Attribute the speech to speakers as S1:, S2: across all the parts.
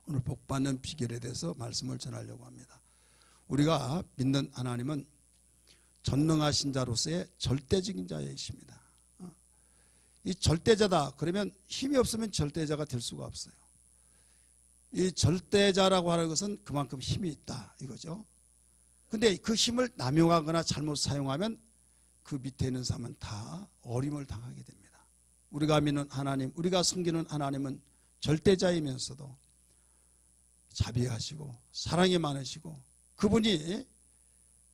S1: 오늘 복받는 비결에 대해서 말씀을 전하려고 합니다. 우리가 믿는 하나님은 전능하신 자로서의 절대적인 자이십니다. 이 절대자다 그러면 힘이 없으면 절대자가 될 수가 없어요. 이 절대자라고 하는 것은 그만큼 힘이 있다 이거죠. 근데 그 힘을 남용하거나 잘못 사용하면 그 밑에 있는 사람은 다 어림을 당하게 됩니다. 우리가 믿는 하나님, 우리가 섬기는 하나님은 절대자이면서도 자비하시고 사랑이 많으시고 그분이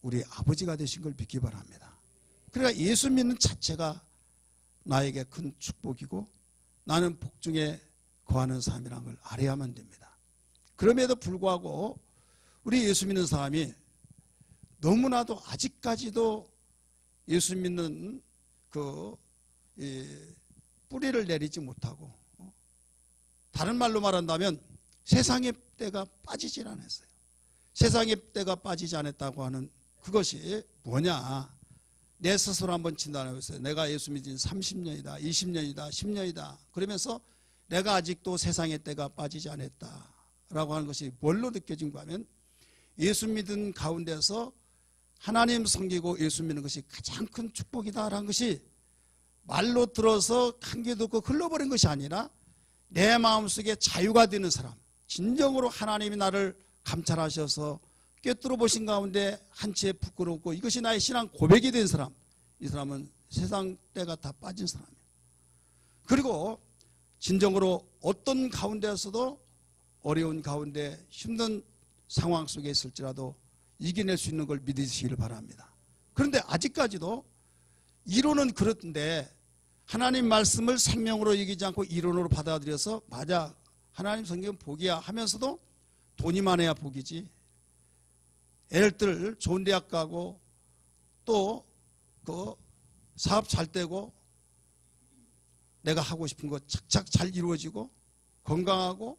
S1: 우리 아버지가 되신 걸 믿기 바랍니다. 그러니까 예수 믿는 자체가 나에게 큰 축복이고 나는 복중에 거하는 사람이라는 걸 알아야만 됩니다. 그럼에도 불구하고 우리 예수 믿는 사람이 너무나도 아직까지도 예수 믿는 그 뿌리를 내리지 못하고 다른 말로 말한다면 세상의 때가 빠지질 않았어요. 세상의 때가 빠지지 않았다고 하는 그것이 뭐냐? 내 스스로 한번 진단해 보세요. 내가 예수 믿은 30년이다, 20년이다, 10년이다. 그러면서 내가 아직도 세상의 때가 빠지지 않았다라고 하는 것이 뭘로 느껴진가 하면 예수 믿은 가운데서 하나님 섬기고 예수 믿는 것이 가장 큰 축복이다라는 것이 말로 들어서 한 개 듣고 흘러버린 것이 아니라 내 마음속에 자유가 되는 사람, 진정으로 하나님이 나를 감찰하셔서 꿰뚫어 보신 가운데 한치의 부끄럽고 이것이 나의 신앙 고백이 된 사람, 이 사람은 세상 때가 다 빠진 사람이에요. 그리고 진정으로 어떤 가운데에서도 어려운 가운데 힘든 상황 속에 있을지라도 이겨낼 수 있는 걸 믿으시길 바랍니다. 그런데 아직까지도 이론은 그렇던데 하나님 말씀을 생명으로 여기지 않고 이론으로 받아들여서 맞아 하나님 성경은 복이야 하면서도 돈이 많아야 복이지, 애들 좋은 대학 가고 또 그 사업 잘 되고 내가 하고 싶은 거 착착 잘 이루어지고 건강하고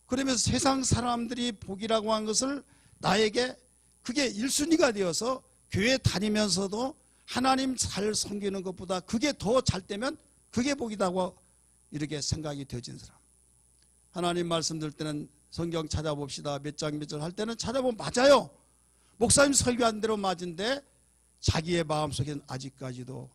S1: 그러면서 세상 사람들이 복이라고 한 것을 나에게 그게 1순위가 되어서 교회 다니면서도 하나님 잘 섬기는 것보다 그게 더 잘 되면 그게 복이라고 이렇게 생각이 되어진 사람. 하나님 말씀 들 때는 성경 찾아봅시다. 몇 장 몇 절 할 때는 찾아보면 맞아요. 목사님 설교한 대로 맞은데 자기의 마음속에는 아직까지도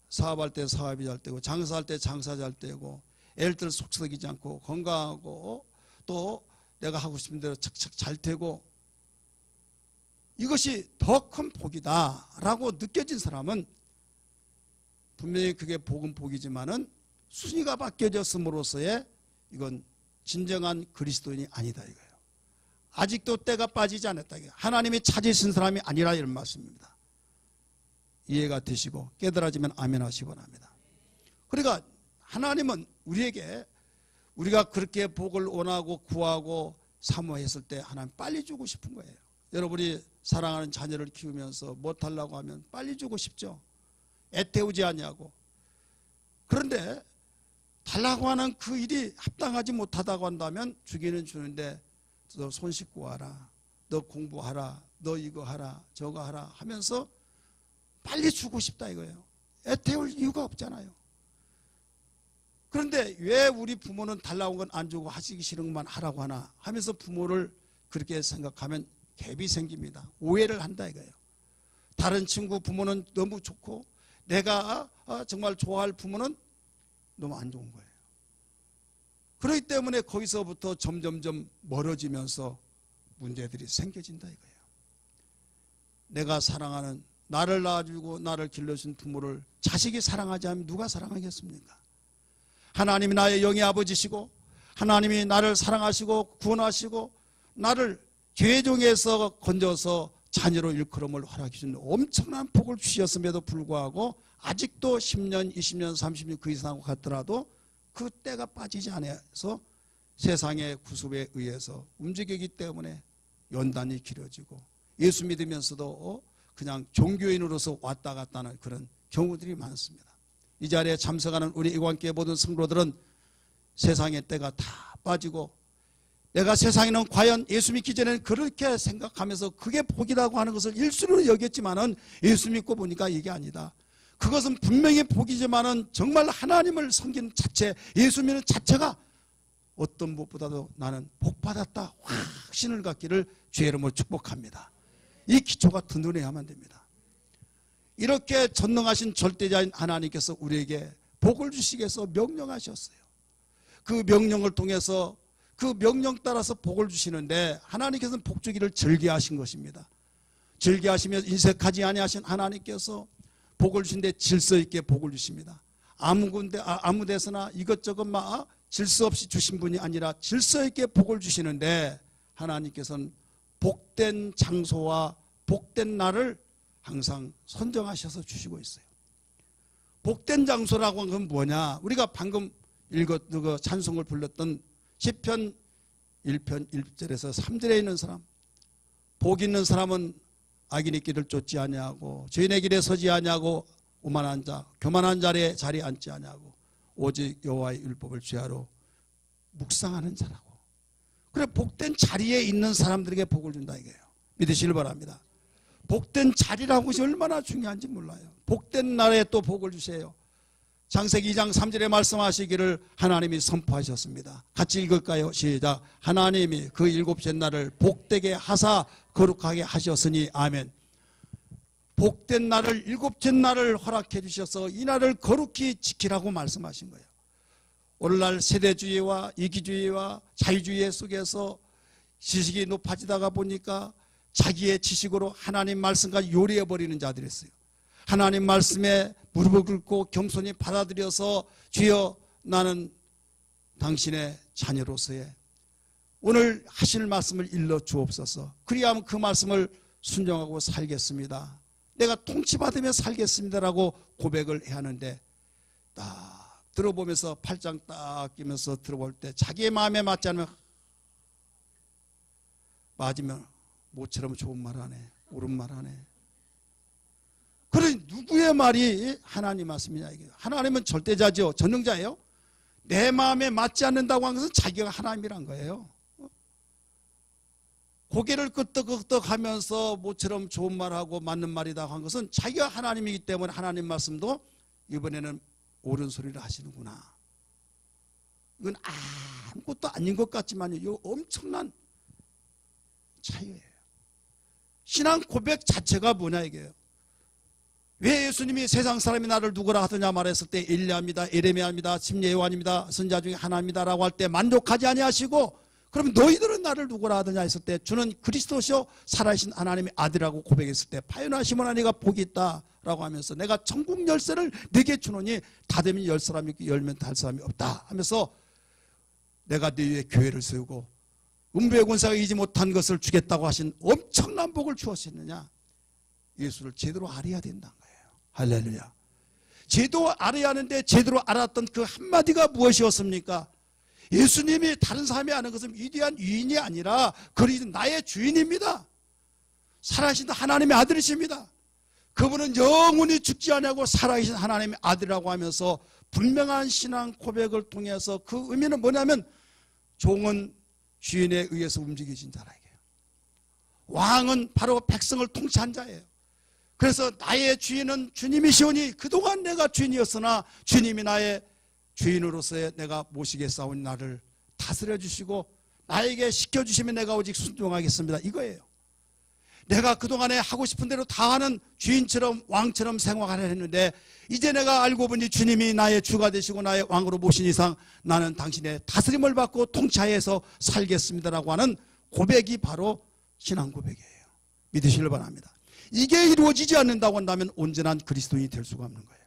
S1: 사업할 때 사업이 잘 되고 장사할 때 장사 잘 되고 애들 속썩이지 않고 건강하고 또 내가 하고 싶은 대로 착착 잘 되고 이것이 더 큰 복이다라고 느껴진 사람은 분명히 그게 복은 복이지만은 순위가 바뀌어졌음으로써의 이건 진정한 그리스도인이 아니다 이거예요. 아직도 때가 빠지지 않았다 이거예요. 하나님이 찾으신 사람이 아니라 이런 말씀입니다. 이해가 되시고 깨달아지면 아멘 하시기 바랍니다. 그러니까 하나님은 우리에게 우리가 그렇게 복을 원하고 구하고 사모했을 때 하나님 빨리 주고 싶은 거예요. 여러분이 사랑하는 자녀를 키우면서 뭐 달라고 하면 빨리 주고 싶죠. 애태우지 않냐고. 그런데 달라고 하는 그 일이 합당하지 못하다고 한다면 주기는 주는데 너 손 씻고 와라, 너 공부하라, 너 이거 하라 저거 하라 하면서 빨리 주고 싶다 이거예요. 애태울 이유가 없잖아요. 그런데 왜 우리 부모는 달라고 한 건 안 주고 하시기 싫은 것만 하라고 하나 하면서 부모를 그렇게 생각하면 갭이 생깁니다. 오해를 한다 이거예요. 다른 친구 부모는 너무 좋고 내가 정말 좋아할 부모는 너무 안 좋은 거예요. 그렇기 때문에 거기서부터 점점점 멀어지면서 문제들이 생겨진다 이거예요. 내가 사랑하는 나를 낳아주고 나를 길러준 부모를 자식이 사랑하지 않으면 누가 사랑하겠습니까? 하나님이 나의 영의 아버지시고 하나님이 나를 사랑하시고 구원하시고 나를 죄종에서 건져서 자녀로 일컬음을 허락해 주는 엄청난 복을 주셨음에도 불구하고 아직도 10년, 20년, 30년 그 이상 갔더라도 그 때가 빠지지 않아서 세상의 구습에 의해서 움직이기 때문에 연단이 길어지고 예수 믿으면서도 그냥 종교인으로서 왔다 갔다 하는 그런 경우들이 많습니다. 이 자리에 참석하는 우리 이관교회 모든 성도들은 세상의 때가 다 빠지고 내가 세상에는 과연 예수 믿기 전에는 그렇게 생각하면서 그게 복이라고 하는 것을 일순위로 여겼지만은 예수 믿고 보니까 이게 아니다. 그것은 분명히 복이지만은 정말 하나님을 섬기는 자체, 예수 믿는 자체가 어떤 무엇보다도 나는 복받았다 확신을 갖기를 주의 이름으로 축복합니다. 이 기초가 든든해야만 됩니다. 이렇게 전능하신 절대자인 하나님께서 우리에게 복을 주시기 위해서 명령하셨어요. 그 명령을 통해서 그 명령 따라서 복을 주시는데 하나님께서는 복 주기를 즐겨하신 것입니다. 즐겨하시며 인색하지 아니하신 하나님께서 복을 주신데 질서 있게 복을 주십니다. 아무 데서나 이것저것 막 질서 없이 주신 분이 아니라 질서 있게 복을 주시는데 하나님께서는 복된 장소와 복된 날을 항상 선정하셔서 주시고 있어요. 복된 장소라고 하는 건 뭐냐? 우리가 방금 읽었던 찬송을 불렀던 시편 1편 1절에서 3절에 있는 사람, 복 있는 사람은 악인의 길을 쫓지 아니하고 죄인의 길에 서지 아니하고 오만한 자, 교만한 자리에 앉지 아니하고 오직 여호와의 율법을 주야로 묵상하는 자라고. 그래, 복된 자리에 있는 사람들에게 복을 준다 이거예요. 믿으시길 바랍니다. 복된 자리라는 것이 얼마나 중요한지 몰라요. 복된 날에 또 복을 주세요. 창세기 2장 3절에 말씀하시기를 하나님이 선포하셨습니다. 같이 읽을까요? 시작. 하나님이 그 일곱째 날을 복되게 하사 거룩하게 하셨으니 아멘. 복된 날을 일곱째 날을 허락해 주셔서 이 날을 거룩히 지키라고 말씀하신 거예요. 오늘날 세대주의와 이기주의와 자유주의 속에서 지식이 높아지다가 보니까 자기의 지식으로 하나님 말씀과 요리해버리는 자들이 있어요. 하나님 말씀에 무릎을 꿇고 겸손히 받아들여서 주여 나는 당신의 자녀로서의 오늘 하실 말씀을 일러 주옵소서. 그리하면 그 말씀을 순종하고 살겠습니다. 내가 통치받으며 살겠습니다라고 고백을 해야 하는데 딱 들어보면서 팔짱 딱 끼면서 들어볼 때 자기의 마음에 맞지 않으면 맞으면 모처럼 좋은 말 하네, 옳은 말 하네. 그러니 누구의 말이 하나님 말씀이냐 이게. 하나님은 절대자죠. 전능자예요. 내 마음에 맞지 않는다고 하는 것은 자기가 하나님이란 거예요. 고개를 끄덕끄덕 하면서 모처럼 좋은 말하고 맞는 말이다 한 것은 자기가 하나님이기 때문에 하나님 말씀도 이번에는 옳은 소리를 하시는구나. 이건 아무것도 아닌 것 같지만요, 이거 엄청난 차이예요. 신앙 고백 자체가 뭐냐 이게요. 왜 예수님이 세상 사람이 나를 누구라 하더냐 말했을 때 엘리야입니다, 에레미야입니다, 심예 요한입니다, 선지자 중에 하나입니다라고 할 때 만족하지 아니하시고 그러면 너희들은 나를 누구라 하더냐 했을 때 주는 그리스도시요 살아계신 하나님의 아들이라고 고백했을 때 파요나시모나 네가 복이 있다라고 하면서 내가 천국 열쇠를 네게 주노니 닫으면 열 사람이 있고 열면 닫을 사람이 없다 하면서 내가 네 위에 교회를 세우고 음부의 권세가 이기지 못한 것을 주겠다고 하신 엄청난 복을 주었느냐. 예수를 제대로 알아야 된다는 거예요. 할렐루야. 제대로 알아야 하는데 제대로 알았던 그 한마디가 무엇이었습니까? 예수님이 다른 사람이 아는 것은 위대한 유인이 아니라 그리스도 나의 주인입니다. 살아계신 하나님의 아들이십니다. 그분은 영원히 죽지 아니하고 살아계신 하나님의 아들이라고 하면서 분명한 신앙 고백을 통해서 그 의미는 뭐냐면 종은 주인에 의해서 움직이신 자라 이게요. 왕은 바로 백성을 통치한 자예요. 그래서 나의 주인은 주님이시오니 그동안 내가 주인이었으나 주님이 나의 주인으로서의 내가 모시겠사오니 나를 다스려 주시고 나에게 시켜주시면 내가 오직 순종하겠습니다 이거예요. 내가 그동안에 하고 싶은 대로 다 하는 주인처럼 왕처럼 생활하려 했는데 이제 내가 알고 보니 주님이 나의 주가 되시고 나의 왕으로 모신 이상 나는 당신의 다스림을 받고 통치하에서 살겠습니다라고 하는 고백이 바로 신앙 고백이에요. 믿으시길 바랍니다. 이게 이루어지지 않는다고 한다면 온전한 그리스도인이 될 수가 없는 거예요.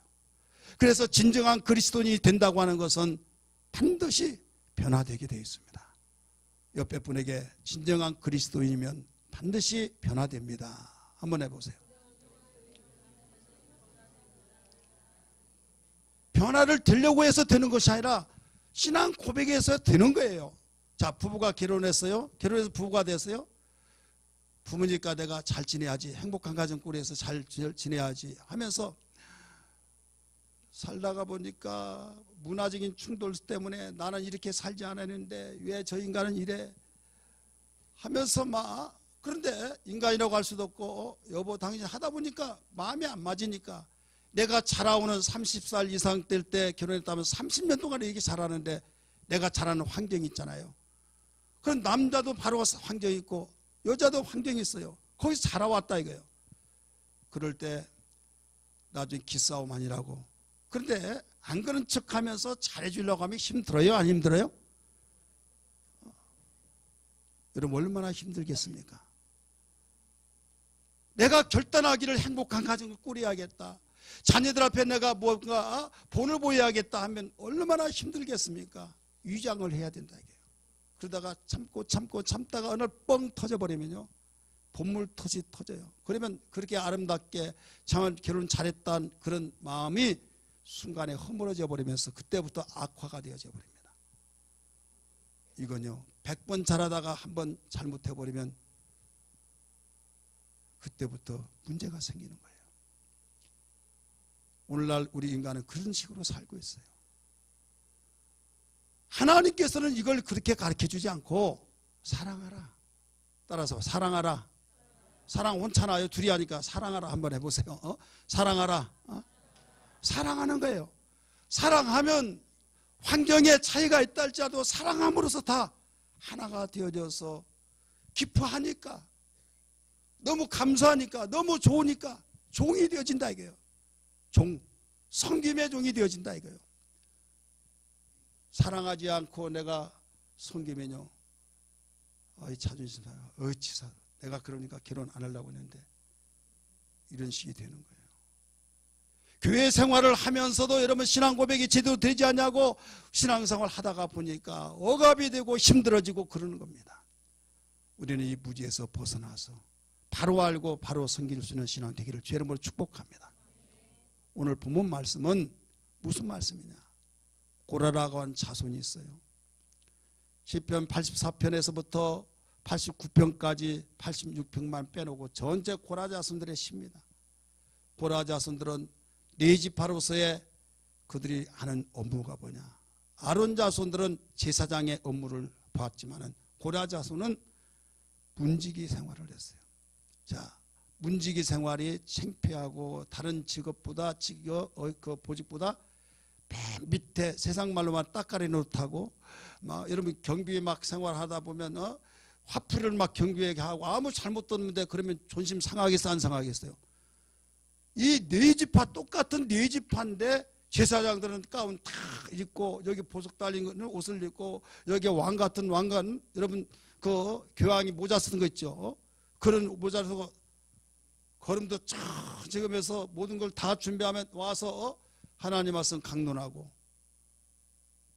S1: 그래서 진정한 그리스도인이 된다고 하는 것은 반드시 변화되게 되어 있습니다. 옆에 분에게 진정한 그리스도인이면 반드시 변화됩니다. 한번 해보세요. 변화를 되려고 해서 되는 것이 아니라 신앙 고백에서 되는 거예요. 자, 부부가 결혼했어요. 결혼해서 부부가 됐어요. 부모님과 내가 잘 지내야지, 행복한 가정 꾸려서 잘 지내야지 하면서 살다가 보니까 문화적인 충돌 때문에 나는 이렇게 살지 않았는데 왜 저 인간은 이래 하면서 막, 그런데 인간이라고 할 수도 없고 여보 당신 하다 보니까 마음이 안 맞으니까 내가 자라오는 30살 이상 될 때 결혼했다면 30년 동안 이렇게 자라는데 내가 자라는 환경이 있잖아요. 그럼 남자도 바로 환경이 있고 여자도 환경이 있어요. 거기서 자라왔다 이거예요. 그럴 때 나중에 기싸움 아니라고. 그런데 안 그런 척하면서 잘해주려고 하면 힘들어요? 안 힘들어요? 여러분 얼마나 힘들겠습니까? 내가 결단하기를 행복한 가정을 꾸려야겠다, 자녀들 앞에 내가 뭔가 본을 보여야겠다 하면 얼마나 힘들겠습니까? 위장을 해야 된다 이게요. 그러다가 참다가 어느 날 뻥 터져버리면요, 본물 터져요. 그러면 그렇게 아름답게 정말 결혼 잘했다는 그런 마음이 순간에 허물어져 버리면서 그때부터 악화가 되어져 버립니다. 이건요, 100번 잘하다가 한번 잘못해버리면 그때부터 문제가 생기는 거예요. 오늘날 우리 인간은 그런 식으로 살고 있어요. 하나님께서는 이걸 그렇게 가르쳐주지 않고 사랑하라. 따라서 사랑하라. 사랑 원찮아요. 둘이 하니까 사랑하라 한번 해보세요. 사랑하라. 사랑하는 거예요. 사랑하면 환경에 차이가 있다 할지라도 사랑함으로써 다 하나가 되어져서 기뻐하니까, 너무 감사하니까, 너무 좋으니까 종이 되어진다 이거예요. 종, 섬김의 종이 되어진다 이거예요. 사랑하지 않고 내가 섬기면요, 자존심 상해. 치사. 내가 그러니까 결혼 안 하려고 했는데 이런 식이 되는 거예요. 교회 생활을 하면서도 여러분 신앙 고백이 제대로 되지 않냐고 신앙생활 하다가 보니까 억압이 되고 힘들어지고 그러는 겁니다. 우리는 이 무지에서 벗어나서 바로 알고 바로 섬길 수 있는 신앙 되기를 주의 이름으로 축복합니다. 오늘 본문 말씀은 무슨 말씀이냐? 고라라고 한 자손이 있어요. 시편 84편에서부터 89편까지 86편만 빼놓고 전체 고라 자손들의 시입니다. 고라 자손들은 네 지파로서의 그들이 하는 업무가 뭐냐? 아론 자손들은 제사장의 업무를 봤지만은 고라 자손은 문지기 생활을 했어요. 자, 문지기 생활이 창피하고 다른 직업보다 그 보직보다 맨 밑에 세상 말로만 따까리 노릇하고 막 여러분 경비에 막 생활하다 보면 화풀이를 막 경비에 하고 아무 잘못 떴는데 그러면 존심 상하겠어 안 상하겠어요? 이 네 지파 똑같은 네 지파인데 제사장들은 가운 다 입고 여기 보석 달린 옷을 입고 여기 왕 같은 왕관 여러분 그 교황이 모자 쓰는 거 있죠? 그런 모자를 쓰고 걸음도 쫙 찍으면서 모든 걸 다 준비하면 와서 하나님 말씀 강론하고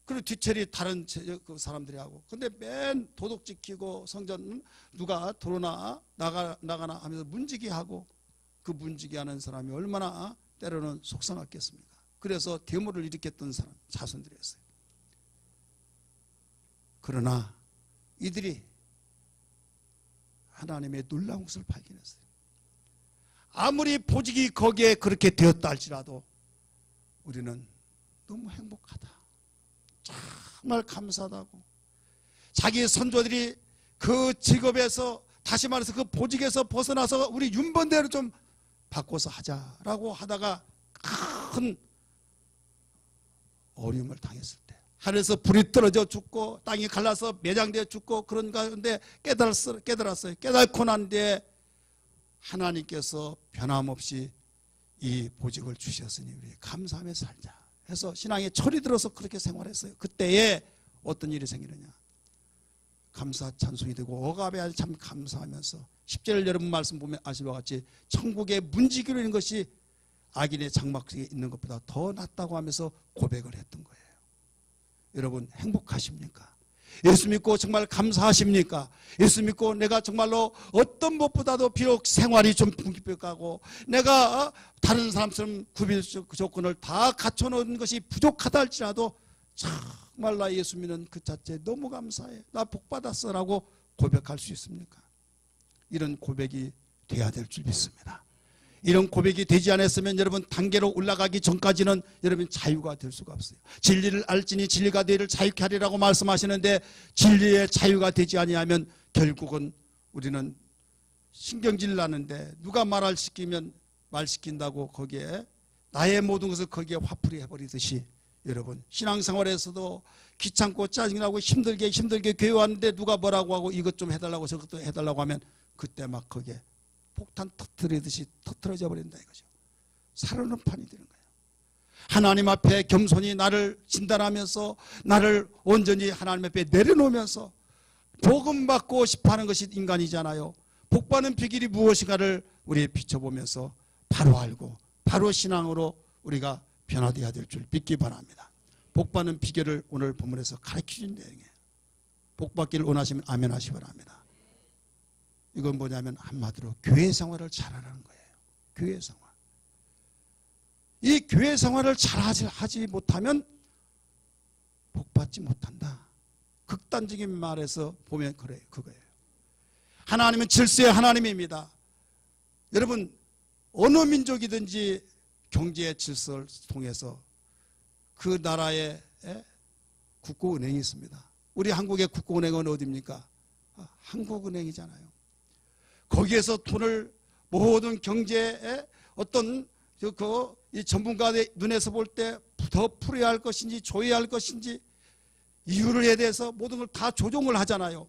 S1: 그리고 뒤처리 다른 그 사람들이 하고 근데 맨 도덕 지키고 성전 누가 들어오나 나가나 하면서 문지기 하고 그 문지기 하는 사람이 얼마나 때로는 속상했겠습니까? 그래서 데모를 일으켰던 사람 자손들이었어요. 그러나 이들이 하나님의 놀라운 것을 발견했어요. 아무리 보직이 거기에 그렇게 되었다 할지라도 우리는 너무 행복하다, 정말 감사하다고, 자기 선조들이 그 직업에서 다시 말해서 그 보직에서 벗어나서 우리 윤번대로 좀 바꿔서 하자라고 하다가 큰 어려움을 당했을 때 하늘에서 불이 떨어져 죽고 땅이 갈라서 매장되어 죽고 그런 가운데 깨달았어요. 깨닫고 난 뒤에 하나님께서 변함없이 이 보직을 주셨으니 우리 감사하며 살자 해서 신앙에 철이 들어서 그렇게 생활했어요. 그때에 어떤 일이 생기느냐? 감사 찬송이 되고 억압에 참 감사하면서 10절 여러분 말씀 보면 아시는 것 같이 천국의 문지기로 있는 것이 악인의 장막 속에 있는 것보다 더 낫다고 하면서 고백을 했던 거예요. 여러분 행복하십니까? 예수 믿고 정말 감사하십니까? 예수 믿고 내가 정말로 어떤 것보다도 비록 생활이 좀 풍기하고 내가 다른 사람처럼 구별 조건을 다 갖춰놓은 것이 부족하다 할지라도 정말 나 예수 믿는 그 자체에 너무 감사해, 나 복받았어 라고 고백할 수 있습니까? 이런 고백이 돼야 될 줄 믿습니다. 이런 고백이 되지 않았으면 여러분 단계로 올라가기 전까지는 여러분 자유가 될 수가 없어요. 진리를 알지니 진리가 너희를 자유케 하리라고 말씀하시는데 진리의 자유가 되지 아니하면 결국은 우리는 신경질 나는데 누가 말을 시키면 말 시킨다고 거기에 나의 모든 것을 거기에 화풀이 해버리듯이 여러분 신앙생활에서도 귀찮고 짜증나고 힘들게 교회 왔는데 누가 뭐라고 하고 이것 좀 해달라고 저것도 해달라고 하면 그때 막 거기에 폭탄 터뜨리듯이 터뜨려져 버린다 이거죠. 살아는 판이 되는 거예요. 하나님 앞에 겸손히 나를 진단하면서 나를 온전히 하나님 앞에 내려놓으면서 복음 받고 싶어하는 것이 인간이잖아요. 복 받는 비결이 무엇인가를 우리 비춰보면서 바로 알고 바로 신앙으로 우리가 변화되어야 될 줄 믿기 바랍니다. 복 받는 비결을 오늘 본문에서 가르쳐준 내용이에요. 복 받기를 원하시면 아멘 하시기 바랍니다. 이건 뭐냐면 한마디로 교회 생활을 잘하라는 거예요. 교회 생활. 이 교회 생활을 잘하지 못하면 복 받지 못한다. 극단적인 말에서 보면 그래요. 그거예요. 하나님은 질서의 하나님입니다. 여러분 어느 민족이든지 경제의 질서를 통해서 그 나라에 국고은행이 있습니다. 우리 한국의 국고은행은 어디입니까? 한국은행이잖아요. 거기에서 돈을 모든 경제에 어떤 이 전문가의 눈에서 볼 때 더 풀어야 할 것인지 조여야 할 것인지 이유에 대해서 모든 걸 다 조정을 하잖아요.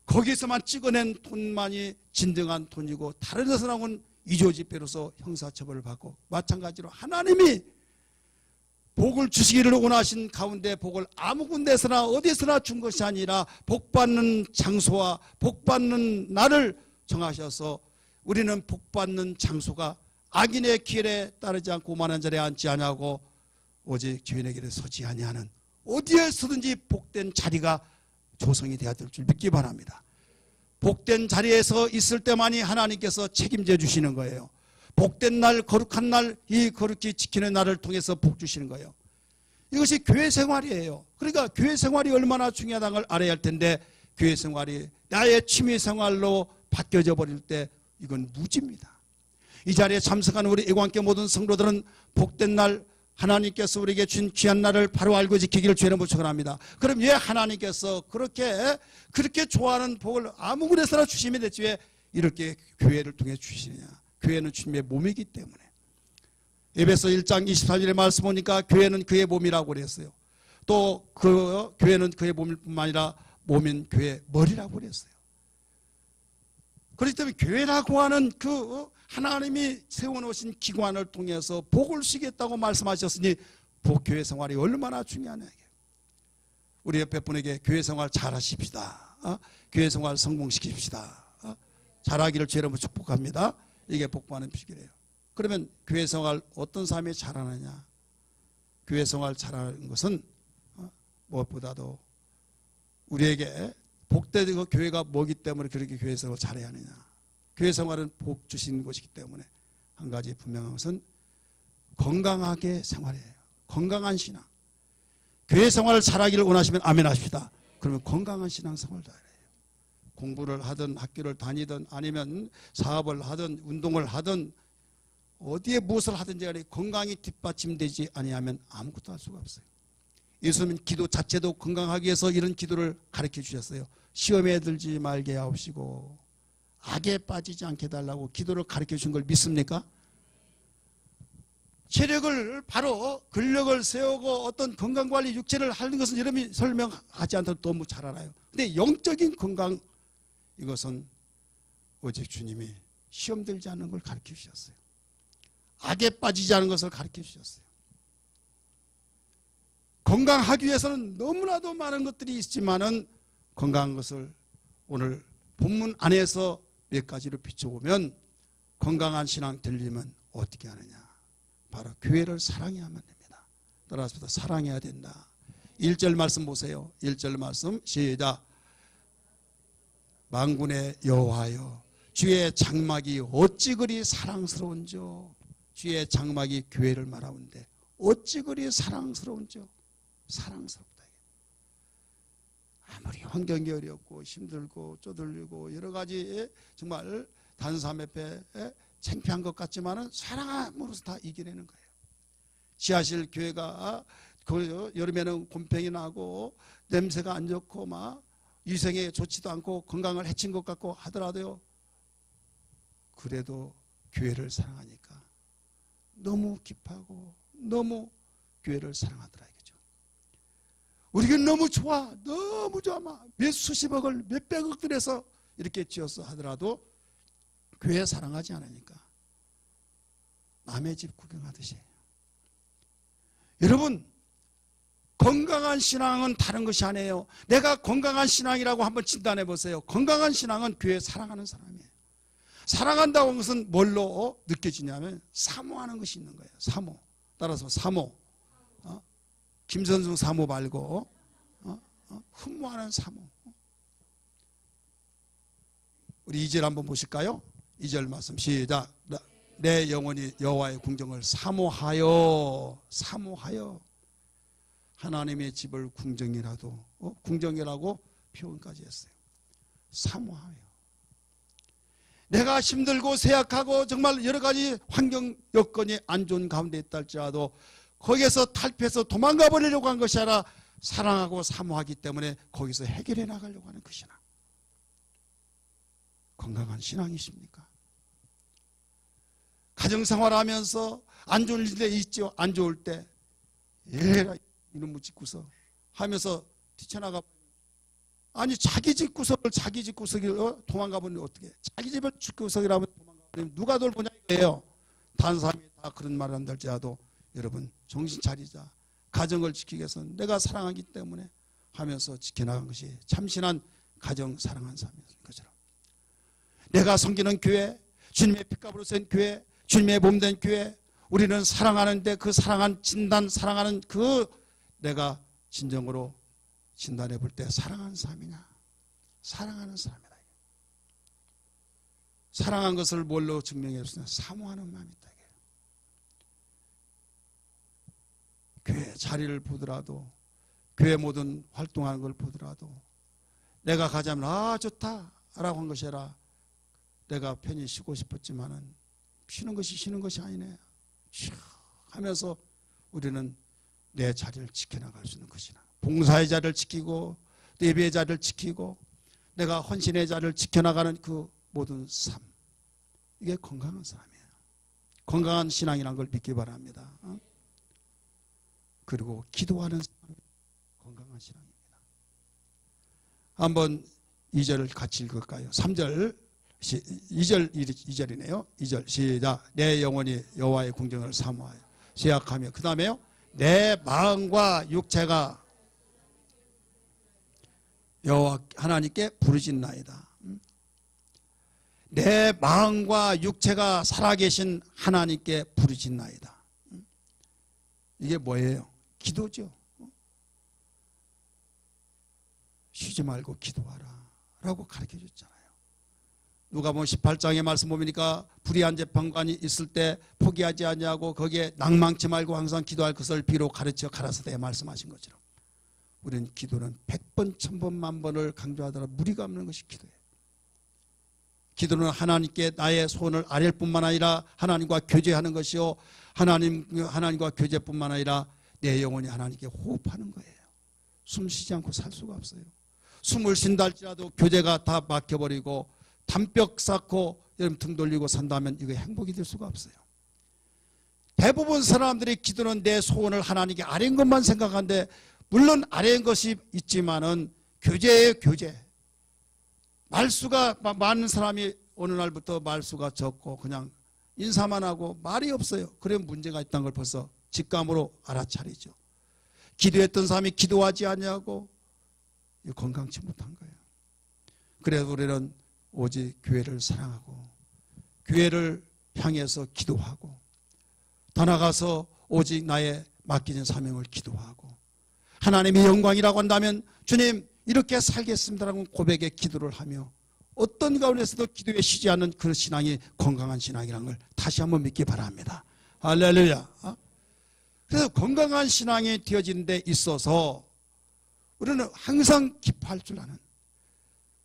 S1: 거기에서만 찍어낸 돈만이 진정한 돈이고 다른 데서 나온 위조지폐로서 형사처벌을 받고 마찬가지로 하나님이 복을 주시기를 원하신 가운데 복을 아무 군데서나 어디서나 준 것이 아니라 복받는 장소와 복받는 날을 정하셔서 우리는 복받는 장소가 악인의 길에 따르지 않고 오만한 자리에 앉지 아니하고 오직 죄인의 길에 서지 아니하는 어디에서든지 복된 자리가 조성이 되어야 될 줄 믿기 바랍니다. 복된 자리에서 있을 때만이 하나님께서 책임져 주시는 거예요. 복된 날, 거룩한 날, 이 거룩히 지키는 날을 통해서 복 주시는 거예요. 이것이 교회 생활이에요. 그러니까 교회 생활이 얼마나 중요하다는 걸 알아야 할 텐데 교회 생활이 나의 취미 생활로 바뀌어져 버릴 때 이건 무지입니다. 이 자리에 참석한 우리 애관계 모든 성도들은 복된 날 하나님께서 우리에게 준 귀한 날을 바로 알고 지키기를 주의 부탁을 합니다. 그럼 왜 하나님께서 그렇게 좋아하는 복을 아무 군데서나 주시면 됐지 왜 이렇게 교회를 통해 주시느냐. 교회는 주님의 몸이기 때문에. 에베소 1장 24절의 말씀 보니까 교회는 그의 몸이라고 그랬어요. 또 그 교회는 그의 몸일 뿐만 아니라 몸인 교회의 머리라고 그랬어요. 그렇기 때문에 교회라고 하는 그 하나님이 세워놓으신 기관을 통해서 복을 주시겠다고 말씀하셨으니 교회 생활이 얼마나 중요하냐. 우리 옆에 분에게 교회 생활 잘하십시다. 교회 생활 성공시킵시다. 잘하기를 주의 이름으로 축복합니다. 이게 복받는 비결이에요. 그러면 교회 생활 어떤 사람이 잘하느냐. 교회 생활 잘하는 것은 무엇보다도 우리에게 복되고 교회가 뭐기 때문에 그렇게 교회 생활을 잘해야 하느냐. 교회 생활은 복 주신 것이기 때문에 한 가지 분명한 것은 건강하게 생활해요. 건강한 신앙. 교회 생활을 잘하기를 원하시면 아멘 하십시다. 그러면 건강한 신앙 생활도 해야 해요. 공부를 하든 학교를 다니든 아니면 사업을 하든 운동을 하든 어디에 무엇을 하든지 간에 건강이 뒷받침되지 아니하면 아무것도 할 수가 없어요. 예수님은 기도 자체도 건강하기 위해서 이런 기도를 가르쳐 주셨어요. 시험에 들지 말게 하옵시고 악에 빠지지 않게 해달라고 기도를 가르쳐 준 걸 믿습니까? 체력을 바로 근력을 세우고 어떤 건강관리 육체를 하는 것은 여러분이 설명하지 않더라도 너무 잘 알아요. 근데 영적인 건강 이것은 오직 주님이 시험 들지 않는 걸 가르쳐 주셨어요. 악에 빠지지 않은 것을 가르쳐 주셨어요. 건강하기 위해서는 너무나도 많은 것들이 있지만은 건강한 것을 오늘 본문 안에서 몇 가지로 비춰보면 건강한 신앙 되려면 어떻게 하느냐. 바로 교회를 사랑해야만 됩니다. 따라서 사랑해야 된다. 1절 말씀 보세요. 1절 말씀 시작. 만군의 여호와여 주의 장막이 어찌 그리 사랑스러운지요. 주의 장막이 교회를 말하는데 어찌 그리 사랑스러운지요. 사랑스럽다. 아무리 환경이 어렵고 힘들고 쪼들리고 여러 가지 정말 다른 사람 옆에 창피한 것 같지만은 사랑함으로써 다 이겨내는 거예요. 지하실 교회가 여름에는 곰팡이 나고 냄새가 안 좋고 막 위생에 좋지도 않고 건강을 해친 것 같고 하더라도요. 그래도 교회를 사랑하니까 너무 기뻐하고 너무 교회를 사랑하더라 이거죠. 우리 교회 너무 좋아, 너무 좋아, 막 몇 수십억을 몇백억 들여서 이렇게 지어서 하더라도 교회 사랑하지 않으니까 남의 집 구경하듯이. 여러분, 건강한 신앙은 다른 것이 아니에요. 내가 건강한 신앙이라고 한번 진단해 보세요. 건강한 신앙은 교회 사랑하는 사람이에요. 사랑한다고 하는 것은 뭘로 느껴지냐면 사모하는 것이 있는 거예요. 사모. 따라서 사모. 김선중 사모 말고 흠모하는 사모. 우리 2절 한번 보실까요? 2절 말씀 시작. 내 영혼이 여호와의 궁정을 사모하여 하나님의 집을 궁정이라도 궁정이라고 표현까지 했어요. 사모하여. 내가 힘들고 쇠약하고 정말 여러 가지 환경 여건이 안 좋은 가운데 있다 할지라도 거기에서 탈피해서 도망가 버리려고 한 것이 아니라 사랑하고 사모하기 때문에 거기서 해결해 나가려고 하는 그 신앙. 건강한 신앙이십니까? 가정생활하면서 안 좋을 일이 있죠. 안 좋을 때 에라 이놈의 집구석 하면서 뛰쳐나가. 아니 자기 집구석을 도망가 버리면 어떻게? 자기 집을 집구석이라면 도망가 버리면 누가 돌보냐 이거예요. 다른 사람이 다 그런 말을 한달지라도 여러분 정신 차리자. 가정을 지키기 위해서는 내가 사랑하기 때문에 하면서 지켜나간 것이 참신한 가정 사랑한 삶이었을 것처럼. 내가 섬기는 교회, 주님의 핏값으로 센 교회, 주님의 몸된 교회, 우리는 사랑하는데 그 사랑한 진단, 사랑하는 그 내가 진정으로 진단해 볼 때 사랑하는 사람이냐? 사랑하는 사람이다. 사랑한 것을 뭘로 증명해 줬으냐? 사모하는 마음이 있다. 교회 자리를 보더라도, 교회 모든 활동하는 걸 보더라도 내가 가자면 좋다 라고 한 것이 아니라 내가 편히 쉬고 싶었지만은 쉬는 것이 아니네 하면서 우리는 내 자리를 지켜나갈 수 있는 것이나 봉사의 자리를 지키고 예배의 자리를 지키고 내가 헌신의 자리를 지켜나가는 그 모든 삶, 이게 건강한 사람이에요. 건강한 신앙이라는 걸 믿기 바랍니다. 그리고 기도하는 사람이 건강한 신앙입니다. 한번 2절을 같이 읽을까요? 3절 2절이네요. 2절 시작. 내 영혼이 여호와의 궁정을 사모하여 시약하며, 그 다음에요, 내 마음과 육체가 여호와 하나님께 부르짖나이다. 내 마음과 육체가 살아계신 하나님께 부르짖나이다. 이게 뭐예요? 기도죠. 쉬지 말고 기도하라 라고 가르쳐 줬잖아요. 누가복음 18장의 말씀 보니까 불의한 재판관이 있을 때 포기하지 아니하고 거기에 낭망치 말고 항상 기도할 것을 비로 가르쳐 가라사대 말씀하신 것처럼 우리는 기도는 100번, 1000번, 10,000번을 강조하더라도 무리가 없는 것이 기도예요. 기도는 하나님께 나의 소원을 아뢰일 뿐만 아니라 하나님과 교제하는 것이요, 하나님과 교제뿐만 아니라 내 영혼이 하나님께 호흡하는 거예요. 숨 쉬지 않고 살 수가 없어요. 숨을 쉰다 할지라도 교제가 다 막혀버리고 담벽 쌓고 여러분 등 돌리고 산다면 이거 행복이 될 수가 없어요. 대부분 사람들이 기도는 내 소원을 하나님께 아뢰는 것만 생각하는데, 물론 아뢰는 것이 있지만은 교제예요, 교제. 말수가 많은 사람이 어느 날부터 말수가 적고 그냥 인사만 하고 말이 없어요. 그러면 문제가 있다는 걸 벌써 직감으로 알아차리죠. 기도했던 사람이 기도하지 아니하고 건강치 못한 거예요. 그래서 우리는 오직 교회를 사랑하고 교회를 향해서 기도하고 더 나아가서 오직 나의 맡겨진 사명을 기도하고 하나님의 영광이라고 한다면 주님 이렇게 살겠습니다라고 고백의 기도를 하며 어떤 가운데서도 기도에 쉬지 않는 그 신앙이 건강한 신앙이라는 걸 다시 한번 믿기 바랍니다. 할렐루야. 그래서 건강한 신앙이 되어지는 데 있어서 우리는 항상 기뻐할 줄 아는,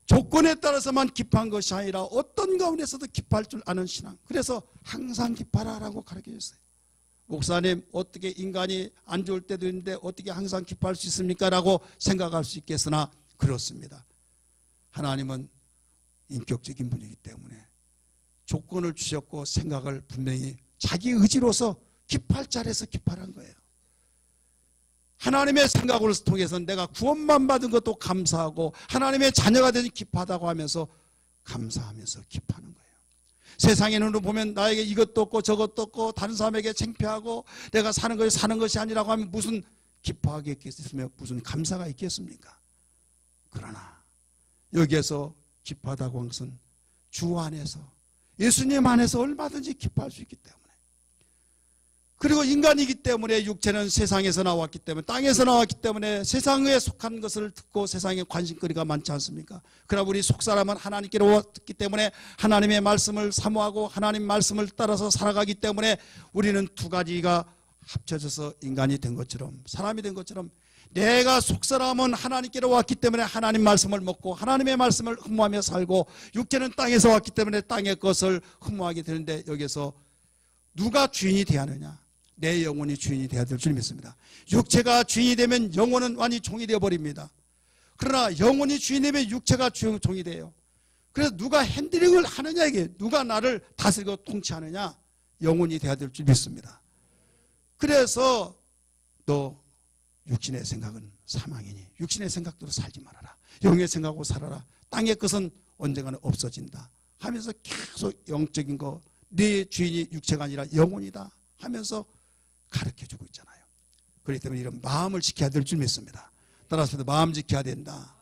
S1: 조건에 따라서만 기뻐한 것이 아니라 어떤 가운데서도 기뻐할 줄 아는 신앙. 그래서 항상 기뻐하라고 가르쳐줬어요. 목사님, 어떻게 인간이 안 좋을 때도 있는데 어떻게 항상 기뻐할 수 있습니까? 라고 생각할 수 있겠으나 그렇습니다. 하나님은 인격적인 분이기 때문에 조건을 주셨고 생각을 분명히 자기 의지로서 기뻐할 자리에서 기뻐하는 거예요. 하나님의 생각을 통해서 내가 구원만 받은 것도 감사하고 하나님의 자녀가 되니 기뻐하다고 하면서 감사하면서 기뻐하는 거예요. 세상의 눈으로 보면 나에게 이것도 없고 저것도 없고 다른 사람에게 창피하고 내가 사는 것이 아니라고 하면 무슨 기뻐하게 있겠으며 무슨 감사가 있겠습니까? 그러나 여기에서 기뻐하다고 하는 것은 주 안에서 예수님 안에서 얼마든지 기뻐할 수 있기 때문에, 그리고 인간이기 때문에 육체는 세상에서 나왔기 때문에 땅에서 나왔기 때문에 세상에 속한 것을 듣고 세상에 관심거리가 많지 않습니까? 그러나 우리 속사람은 하나님께로 왔기 때문에 하나님의 말씀을 사모하고 하나님 말씀을 따라서 살아가기 때문에 우리는 두 가지가 합쳐져서 인간이 된 것처럼, 사람이 된 것처럼, 내가 속사람은 하나님께로 왔기 때문에 하나님 말씀을 먹고 하나님의 말씀을 흠모하며 살고, 육체는 땅에서 왔기 때문에 땅의 것을 흠모하게 되는데, 여기서 누가 주인이 되어야 하느냐? 내 영혼이 주인이 되어야 될 줄 믿습니다. 육체가 주인이 되면 영혼은 완전히 종이 되어버립니다. 그러나 영혼이 주인이 되면 육체가 종이 돼요. 그래서 누가 핸들링을 하느냐, 이게 누가 나를 다스리고 통치하느냐, 영혼이 되어야 될 줄 믿습니다. 그래서 너 육신의 생각은 사망이니 육신의 생각대로 살지 말아라, 영의 생각으로 살아라, 땅의 것은 언젠가는 없어진다 하면서 계속 영적인 거, 네 주인이 육체가 아니라 영혼이다 하면서 가르쳐주고 있잖아요. 그렇기 때문에 이런 마음을 지켜야 될 줄 믿습니다. 따라서 마음 지켜야 된다.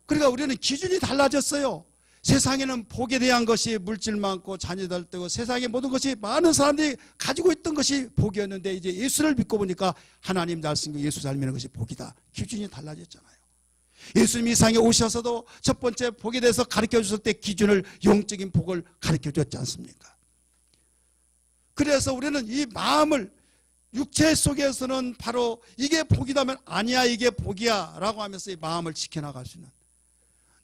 S1: 그러니까 우리는 기준이 달라졌어요. 세상에는 복에 대한 것이 물질 많고 자녀들 되고 세상의 모든 것이 많은 사람들이 가지고 있던 것이 복이었는데, 이제 예수를 믿고 보니까 하나님 말씀과 예수 잘 믿는 것이 복이다. 기준이 달라졌잖아요. 예수님이 이 세상에 오셔서도 첫 번째 복에 대해서 가르쳐 주실 때 기준을 영적인 복을 가르쳐 줬지 않습니까? 그래서 우리는 이 마음을, 육체 속에서는 바로 이게 복이다면 아니야 이게 복이야 라고 하면서 이 마음을 지켜나갈 수 있는,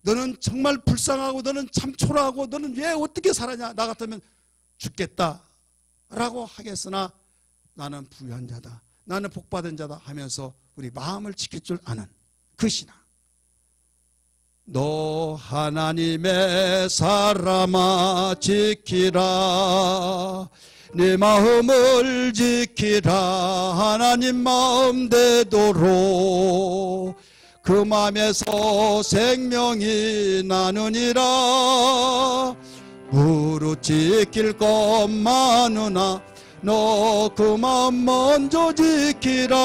S1: 너는 정말 불쌍하고 너는 참 초라하고 너는 왜 어떻게 살았냐, 나 같으면 죽겠다 라고 하겠으나 나는 부유한 자다, 나는 복받은 자다 하면서 우리 마음을 지킬 줄 아는 그 신앙. 너 하나님의 사람아 지키라, 내 마음을 지키라, 하나님 마음 되도록 그 마음에서 생명이 나느니라. 무릇 지킬 것 많으나 너 그 마음 먼저 지키라.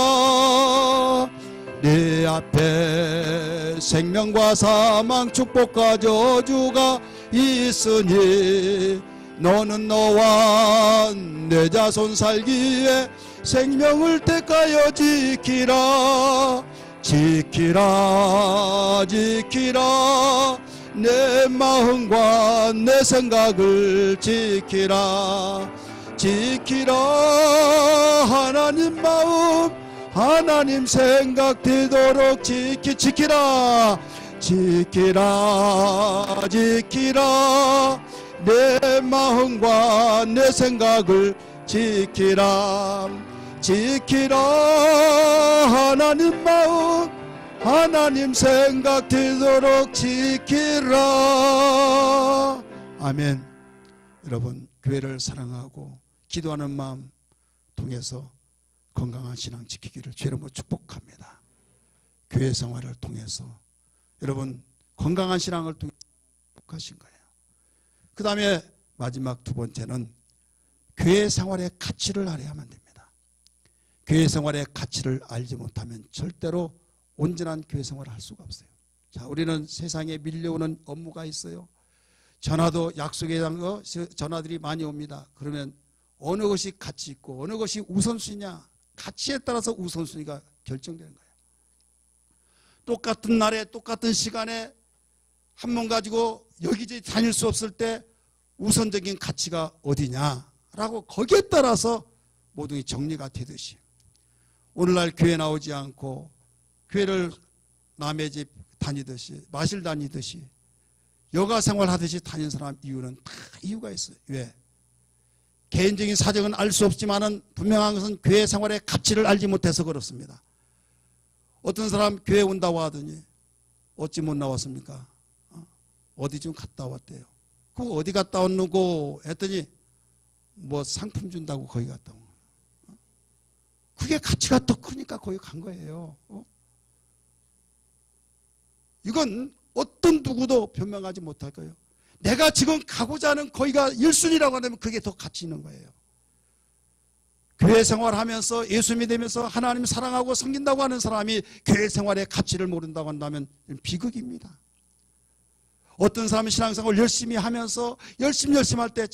S1: 네 앞에 생명과 사망 축복과 저주가 있으니 너는 너와 내 자손 살기에 생명을 택하여 지키라. 지키라 지키라, 내 마음과 내 생각을 지키라. 지키라, 하나님 마음 하나님 생각 되도록 지키라. 지키라 지키라, 내 마음과 내 생각을 지키라. 지키라, 하나님 마음 하나님 생각 되도록 지키라. 아멘. 여러분, 교회를 사랑하고 기도하는 마음 통해서 건강한 신앙 지키기를 주의 이름으로 축복합니다. 교회 생활을 통해서 여러분 건강한 신앙을 통해서 축복하신 거예요. 그 다음에 마지막 두 번째는 교회 생활의 가치를 알아야만 됩니다. 교회 생활의 가치를 알지 못하면 절대로 온전한 교회 생활을 할 수가 없어요. 자, 우리는 세상에 밀려오는 업무가 있어요. 전화도 약속에 대한 전화들이 많이 옵니다. 그러면 어느 것이 가치 있고 어느 것이 우선순위냐, 가치에 따라서 우선순위가 결정되는 거예요. 똑같은 날에 똑같은 시간에 한 번 가지고 여기저기 다닐 수 없을 때 우선적인 가치가 어디냐라고 거기에 따라서 모든 게 정리가 되듯이, 오늘날 교회 나오지 않고 교회를 남의 집 다니듯이 마실 다니듯이 여가 생활하듯이 다니는 사람 이유는 다 이유가 있어요. 왜? 개인적인 사정은 알 수 없지만은 분명한 것은 교회 생활의 가치를 알지 못해서 그렇습니다. 어떤 사람 교회 온다고 하더니 어찌 못 나왔습니까? 어디 좀 갔다 왔대요. 그거 어디 갔다 왔누고 했더니 뭐 상품 준다고 거기 갔다 온 거예요. 그게 가치가 더 크니까 거기 간 거예요. 이건 어떤 누구도 변명하지 못할 거예요. 내가 지금 가고자 하는 거기가 1순위라고 하면 그게 더 가치 있는 거예요. 교회 생활하면서 예수 믿으면서 하나님 사랑하고 섬긴다고 하는 사람이 교회 생활의 가치를 모른다고 한다면 비극입니다. 어떤 사람은 신앙생활을 열심히 하면서 열심히 할 때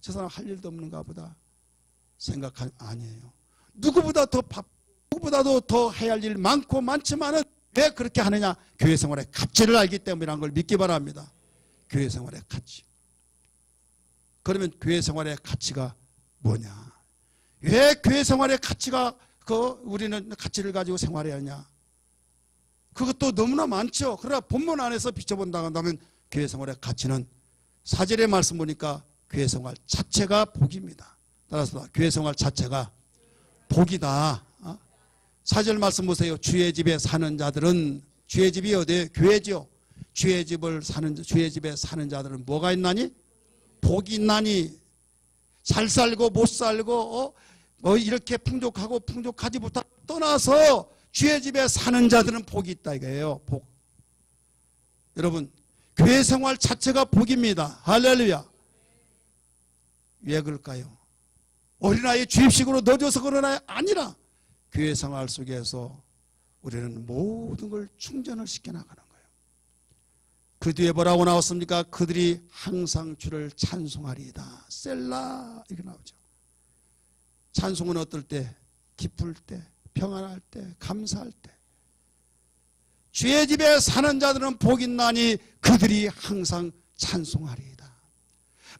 S1: 저 사람 할 일도 없는가 보다 생각하면 아니에요. 누구보다도 더 해야 할 일 많지만은 왜 그렇게 하느냐? 교회 생활의 가치를 알기 때문이라는 걸 믿기 바랍니다. 교회 생활의 가치. 그러면 교회 생활의 가치가 뭐냐? 왜 교회 생활의 가치가 우리는 가치를 가지고 생활해야 하냐? 그것도 너무나 많죠. 그러나 본문 안에서 비춰본다고 한다면 교회 생활의 가치는 4절의 말씀 보니까 교회 생활 자체가 복입니다. 따라서 교회 생활 자체가 복이다. 4절 말씀 보세요. 주의 집에 사는 자들은, 주의 집이 어디에요? 교회죠. 주의 집에 사는 자들은 뭐가 있나니? 복이 있나니. 잘 살고 못 살고 이렇게 풍족하고 풍족하지 못하고 떠나서 주의 집에 사는 자들은 복이 있다 이거예요. 복. 여러분, 교회 생활 자체가 복입니다. 할렐루야. 왜 그럴까요? 어린아이 주입식으로 넣어줘서 그러나 아니라 교회 생활 속에서 우리는 모든 걸 충전을 시켜나가는 거예요. 그 뒤에 뭐라고 나왔습니까? 그들이 항상 주를 찬송하리이다. 셀라 이렇게 나오죠. 찬송은 어떨 때? 기쁠 때, 평안할 때, 감사할 때. 주의 집에 사는 자들은 복 있나니 그들이 항상 찬송하리이다.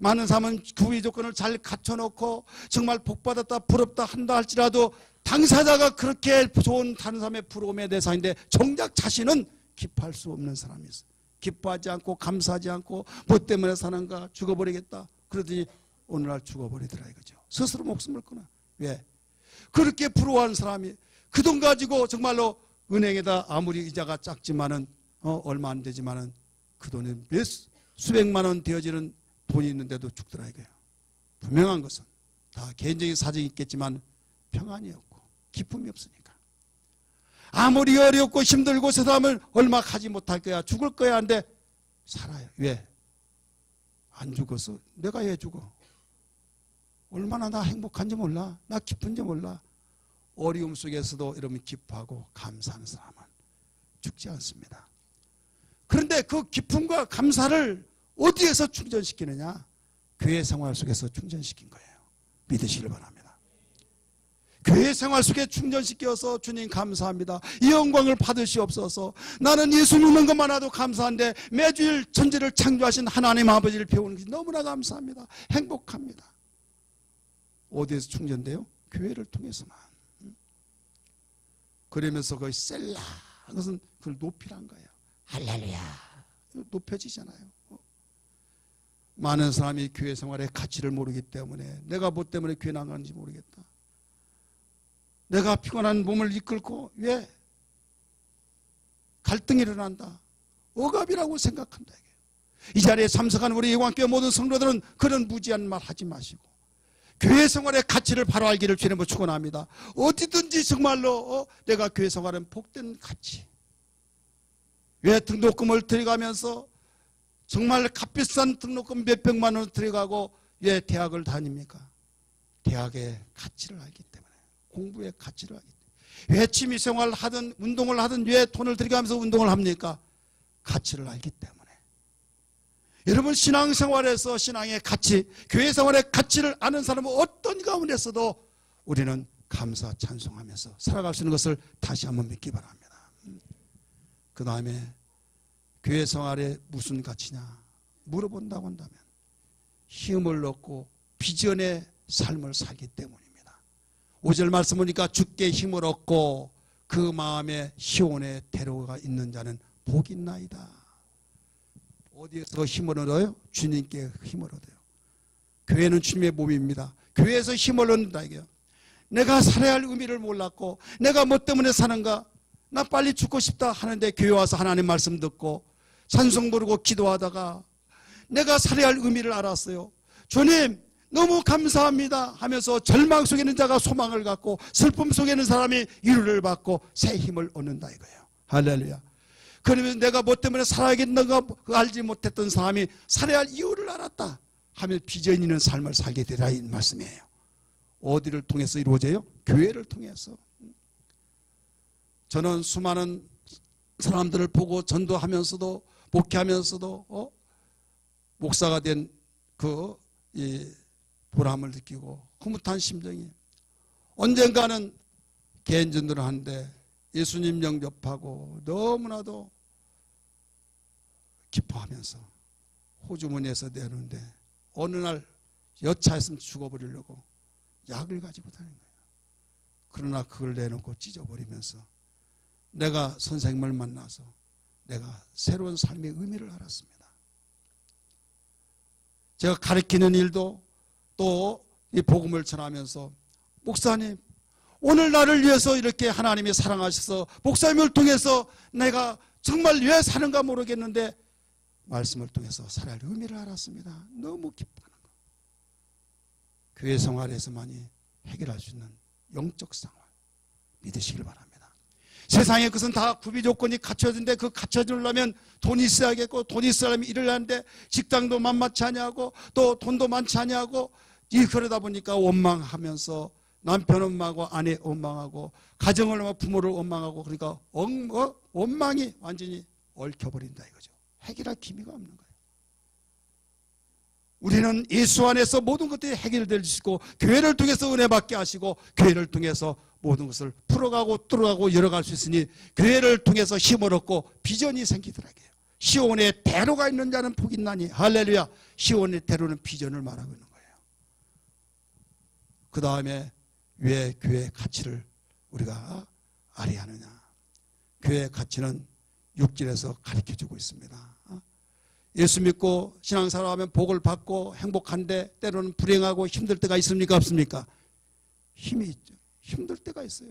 S1: 많은 사람은 구의 조건을 잘 갖춰놓고 정말 복받았다 부럽다 한다 할지라도 당사자가 그렇게 좋은 다른 사람의 부러움의 대상인데 정작 자신은 기뻐할 수 없는 사람이 있어요. 기뻐하지 않고 감사하지 않고 뭐 때문에 사는가, 죽어버리겠다 그러더니 오늘날 죽어버리더라 이거죠. 스스로 목숨을 끊어. 왜? 그렇게 부러워하는 사람이 그 돈 가지고 정말로 은행에다 아무리 이자가 작지만은 얼마 안 되지만은 그 돈이 수백만 원 되어지는 돈이 있는데도 죽더라 이거예요. 분명한 것은 다 개인적인 사정이 있겠지만 평안이 없고 기쁨이 없으니까. 아무리 어렵고 힘들고 세상을 얼마 가지 못할 거야, 죽을 거야 한데 살아요. 왜? 안 죽어서. 내가 왜 죽어? 얼마나 나 행복한지 몰라, 나 기쁜지 몰라. 어려움 속에서도 여러분 기뻐하고 감사하는 사람은 죽지 않습니다. 그런데 그 기쁨과 감사를 어디에서 충전시키느냐? 교회 생활 속에서 충전시킨 거예요. 믿으시길 바랍니다. 교회 생활 속에 충전시켜서 주님 감사합니다. 이 영광을 받으시옵소서. 나는 예수 믿는 것만 해도 감사한데 매주일 천지를 창조하신 하나님 아버지를 배우는 것이 너무나 감사합니다. 행복합니다. 어디에서 충전돼요? 교회를 통해서만. 그러면서 거의 셀라 그것은 그걸 높이란 거예요. 할렐루야. 높여지잖아요. 많은 사람이 교회 생활의 가치를 모르기 때문에 내가 뭐 때문에 교회 나가는지 모르겠다. 내가 피곤한 몸을 이끌고 왜 갈등이 일어난다. 억압이라고 생각한다. 이 자리에 참석한 우리 예관교회 모든 성도들은 그런 무지한 말 하지 마시고 교회 생활의 가치를 바로 알기를 주님으로 축원합니다. 어디든지 정말로 내가 교회 생활은 복된 가치. 왜 등록금을 들여가면서 정말 값비싼 등록금 몇백만 원을 들여가고 왜 대학을 다닙니까? 대학의 가치를 알기 때문에, 공부의 가치를 알기 때문에. 왜 취미생활을 하든 운동을 하든 왜 돈을 들여가면서 운동을 합니까? 가치를 알기 때문에. 여러분, 신앙생활에서 신앙의 가치, 교회생활의 가치를 아는 사람은 어떤 가운데서도 우리는 감사 찬송하면서 살아갈 수 있는 것을 다시 한번 믿기 바랍니다. 그 다음에 교회생활에 무슨 가치냐 물어본다고 한다면 힘을 얻고 비전의 삶을 살기 때문입니다. 5절 말씀 보니까 주께 힘을 얻고 그 마음에 시온의 태로가 있는 자는 복이 있나이다. 어디에서 힘을 얻어요? 주님께 힘을 얻어요. 교회는 주님의 몸입니다. 교회에서 힘을 얻는다 이게요. 내가 살아야 할 의미를 몰랐고 내가 뭐 때문에 사는가, 나 빨리 죽고 싶다 하는데 교회 와서 하나님 말씀 듣고 찬송 부르고 기도하다가 내가 살아야 할 의미를 알았어요. 주님, 너무 감사합니다 하면서 절망 속에 있는 자가 소망을 갖고 슬픔 속에 있는 사람이 위로를 받고 새 힘을 얻는다 이거예요. 할렐루야. 그러면 내가 뭐 때문에 살아야겠는가 알지 못했던 사람이 살아야 할 이유를 알았다 하면 비전 있는 삶을 살게 되라 이 말씀이에요. 어디를 통해서 이루어져요? 교회를 통해서. 저는 수많은 사람들을 보고 전도하면서도 목회하면서도 목사가 된 그 보람을 느끼고 흐뭇한 심정이 언젠가는 개인전도를 하는데 예수님 영접하고 너무나도 기뻐하면서 호주머니에서 내놓는데 어느 날 여차했으면 죽어버리려고 약을 가지고 다니는 거예요. 그러나 그걸 내놓고 찢어버리면서 내가 선생님을 만나서 내가 새로운 삶의 의미를 알았습니다. 제가 가르치는 일도 또 이 복음을 전하면서 목사님 오늘 나를 위해서 이렇게 하나님이 사랑하셔서 목사님을 통해서 내가 정말 왜 사는가 모르겠는데 말씀을 통해서 살아야 할 의미를 알았습니다. 너무 기뻐하는 거. 교회 생활에서만이 해결할 수 있는 영적 생활 믿으시길 바랍니다. 세상에 그것은 다 구비 조건이 갖춰진데 그 갖춰지려면 돈이 있어야겠고 돈이 있으려면 일을 하는데 직장도 만만치 않냐고 또 돈도 많지 않냐고 그러다 보니까 원망하면서 남편 원망하고 아내 원망하고 가정을 원망하고 부모를 원망하고 그러니까 원망이 완전히 얽혀버린다 이거죠. 해결할 기미가 없는 거예요. 우리는 예수 안에서 모든 것들이 해결될 수 있고 교회를 통해서 은혜 받게 하시고 교회를 통해서 모든 것을 풀어가고 뚫어가고 열어갈 수 있으니 교회를 통해서 힘을 얻고 비전이 생기더라고요. 시온에 대로가 있는 자는 복이 있나니 할렐루야. 시온의 대로는 비전을 말하고 있는 거예요. 그 다음에 왜 교회의 가치를 우리가 알아야 하느냐. 교회의 가치는 6절에서 가르쳐주고 있습니다. 예수 믿고 신앙생활하면 복을 받고 행복한데 때로는 불행하고 힘들 때가 있습니까 없습니까? 힘이 있죠. 힘들 때가 있어요.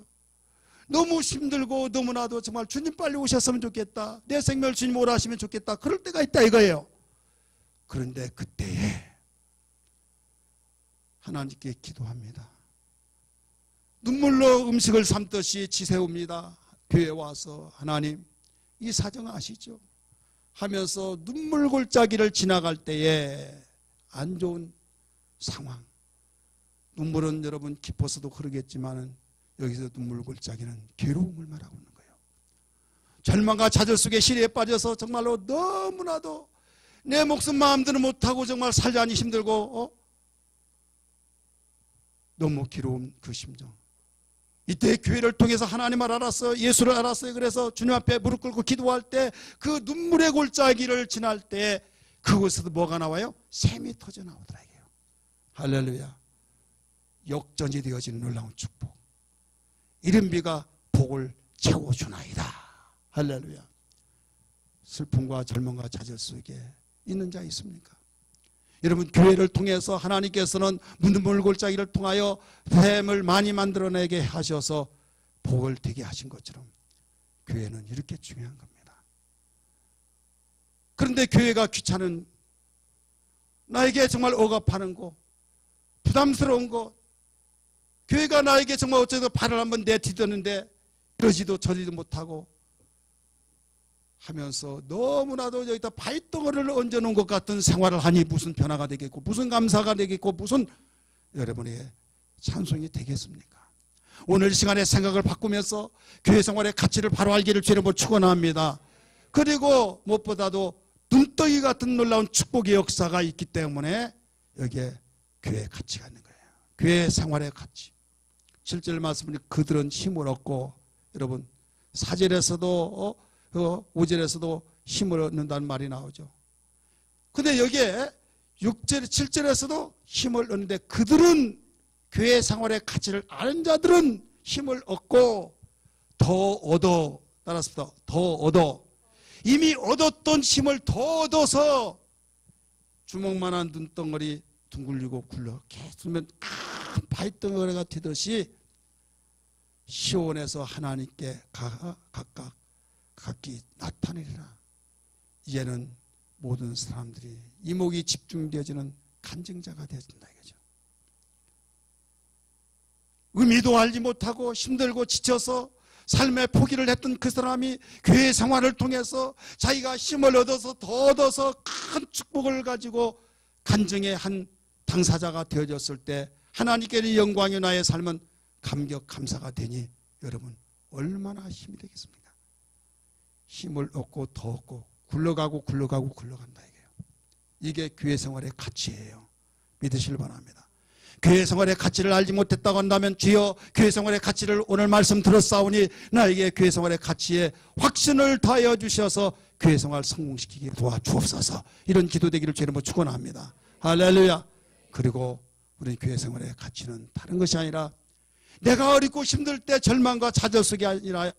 S1: 너무 힘들고 너무나도 정말 주님 빨리 오셨으면 좋겠다. 내 생명을 주님 오라 하시면 좋겠다. 그럴 때가 있다 이거예요. 그런데 그때에 하나님께 기도합니다. 눈물로 음식을 삼듯이 지새웁니다. 교회에 와서 하나님 이 사정 아시죠? 하면서 눈물 골짜기를 지나갈 때에 안 좋은 상황. 눈물은 여러분 기뻐서도 그러겠지만 여기서 눈물 골짜기는 괴로움을 말하고 있는 거예요. 절망과 좌절 속에 시리에 빠져서 정말로 너무나도 내 목숨 마음대로 못하고 정말 살자니 힘들고 너무 괴로운 그 심정. 이때 교회를 통해서 하나님을 알았어요. 예수를 알았어요. 그래서 주님 앞에 무릎 꿇고 기도할 때 그 눈물의 골짜기를 지날 때 그곳에서 뭐가 나와요? 샘이 터져 나오더라고요. 할렐루야. 역전이 되어지는 놀라운 축복. 이른 비가 복을 채워주나이다. 할렐루야. 슬픔과 절망과 좌절 속에 있는 자 있습니까? 여러분 교회를 통해서 하나님께서는 눈물 골짜기를 통하여 샘을 많이 만들어내게 하셔서 복을 되게 하신 것처럼 교회는 이렇게 중요한 겁니다. 그런데 교회가 귀찮은 나에게 정말 억압하는 거 부담스러운 거 교회가 나에게 정말 어쩌다 발을 한번 내딛었는데 이러지도 저리도 못하고 하면서 너무나도 여기다 발덩어리를 얹어놓은 것 같은 생활을 하니 무슨 변화가 되겠고 무슨 감사가 되겠고 무슨 여러분의 찬송이 되겠습니까? 오늘 시간에 생각을 바꾸면서 교회 생활의 가치를 바로 알기를 주님으로 축원합니다. 그리고 무엇보다도 눈덩이 같은 놀라운 축복의 역사가 있기 때문에 여기에 교회의 가치가 있는 거예요. 교회 생활의 가치. 7절 말씀은 그들은 힘을 얻고 여러분 4절에서도 5절에서도 힘을 얻는다는 말이 나오죠. 근데 여기에 6절, 7절에서도 힘을 얻는데 그들은 교회 생활의 가치를 아는 자들은 힘을 얻고 더 얻어 따라서 더 얻어 이미 얻었던 힘을 더 얻어서 주먹만한 눈덩어리 둥글리고 굴러 계속면 큰 바위덩어리가 되듯이 시온에서 하나님께 각각 각기 나타내리라. 이제는 모든 사람들이 이목이 집중되어지는 간증자가 되어진다 이거죠. 의미도 알지 못하고 힘들고 지쳐서 삶의 포기를 했던 그 사람이 교회 생활을 통해서 자기가 힘을 얻어서 더 얻어서 큰 축복을 가지고 간증의 한 당사자가 되어졌을 때 하나님께는 영광이 나의 삶은 감격 감사가 되니 여러분 얼마나 힘이 되겠습니까? 힘을 얻고 더 얻고 굴러가고 굴러간다 이게요. 이게 교회 생활의 가치예요. 믿으시길 바랍니다. 교회 생활의 가치를 알지 못했다고 한다면 주여 교회 생활의 가치를 오늘 말씀 들었사오니 나에게 교회 생활의 가치에 확신을 더하여 주셔서 교회 생활 성공시키게 도와주옵소서. 이런 기도되기를 주의 이름으로 축원합니다. 할렐루야. 그리고 우리 교회 생활의 가치는 다른 것이 아니라 내가 어렵고 힘들 때 절망과 좌절 속이 아니라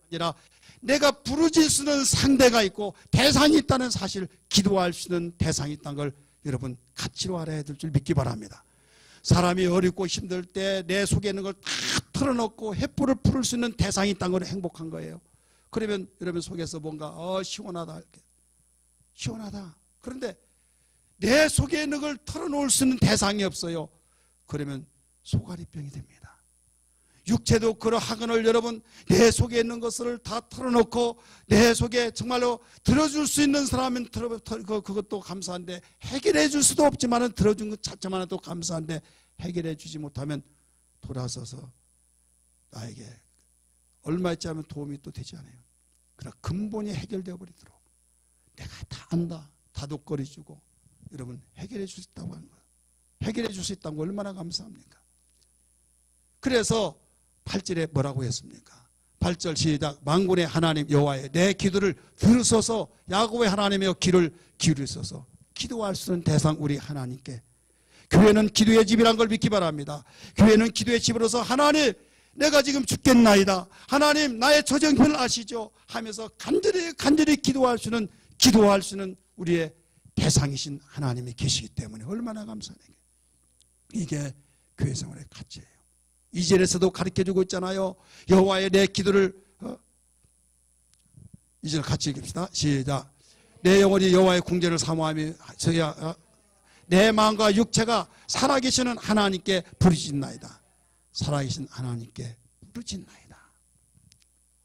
S1: 내가 부르짖을 수 있는 상대가 있고 대상이 있다는 사실, 기도할 수 있는 대상이 있다는 걸 여러분 가치로 알아야 될 줄 믿기 바랍니다. 사람이 어렵고 힘들 때 내 속에 있는 걸 다 털어놓고 횃불을 풀을 수 있는 대상이 있다는 걸 행복한 거예요. 그러면 여러분 속에서 뭔가 시원하다 이렇게 시원하다. 그런데 내 속에 있는 걸 털어놓을 수 있는 대상이 없어요. 그러면 소갈이병이 됩니다. 육체도 그러하거늘 여러분 내 속에 있는 것을 다 털어놓고 내 속에 정말로 들어줄 수 있는 사람은 그것도 감사한데 해결해 줄 수도 없지만 들어준 것 자체만으로도 감사한데 해결해 주지 못하면 돌아서서 나에게 얼마 있지 않으면 도움이 또 되지 않아요. 그러나 근본이 해결되어 버리도록 내가 다 안다 다독거려주고 여러분 해결해 줄 수 있다고 하는 거예요. 해결해 줄 수 있다는 거 얼마나 감사합니까? 그래서 8절에 뭐라고 했습니까? 8절 시작. 만군의 하나님 여호와의 내 기도를 들으소서. 야곱의 하나님의 귀를 기울이소서. 기도할 수 있는 대상 우리 하나님께. 교회는 기도의 집이란 걸 믿기 바랍니다. 교회는 기도의 집으로서 하나님 내가 지금 죽겠나이다. 하나님 나의 처정을 아시죠? 하면서 간절히 기도할 수 있는 우리의 대상이신 하나님이 계시기 때문에 얼마나 감사해요. 이게 교회 생활의 가치예요. 2절에서도 가르쳐주고 있잖아요. 여호와의 내 기도를 2절 같이 읽읍시다. 시작. 내 영혼이 여호와의 궁전을 사모하며 내 마음과 육체가 살아계시는 하나님께 부르짖나이다. 살아계신 하나님께 부르짖나이다.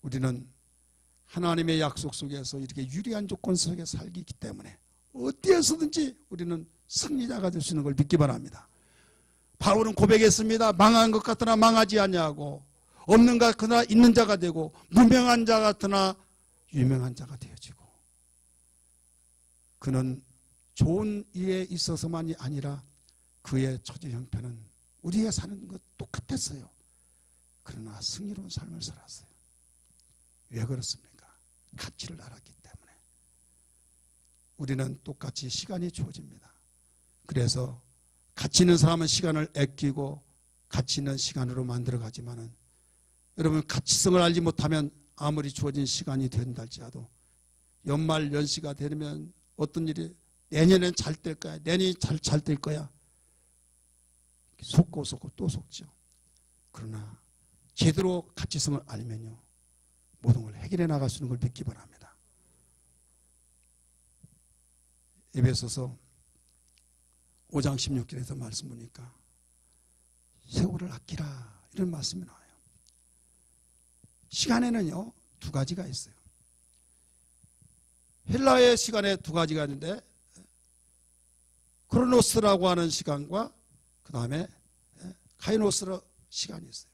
S1: 우리는 하나님의 약속 속에서 이렇게 유리한 조건 속에 살기 때문에 어디에서든지 우리는 승리자가 될 수 있는 걸 믿기 바랍니다. 바울은 고백했습니다. 망한 것 같으나 망하지 아니하고 없는 것 같으나 있는 자가 되고 무명한 자 같으나 유명한 자가 되어지고 그는 좋은 일에 있어서만이 아니라 그의 처지 형편은 우리가 사는 것 똑같았어요. 그러나 승리로운 삶을 살았어요. 왜 그렇습니까? 가치를 알았기 때문에. 우리는 똑같이 시간이 주어집니다. 그래서 가치 있는 사람은 시간을 아끼고 가치 있는 시간으로 만들어가지만은 여러분 가치성을 알지 못하면 아무리 주어진 시간이 된다 할지라도 연말 연시가 되면 어떤 일이 내년엔 잘 될 거야. 내년이 잘 될 거야. 속고 또 속죠. 그러나 제대로 가치성을 알면요 모든 걸 해결해 나갈 수 있는 걸 믿기 바랍니다. 에베소서 5장 16절에서 말씀 보니까 세월을 아끼라 이런 말씀이 나와요. 시간에는요 두 가지가 있어요. 헬라의 시간에 두 가지가 있는데 크로노스라고 하는 시간과 그 다음에 카이노스 시간이 있어요.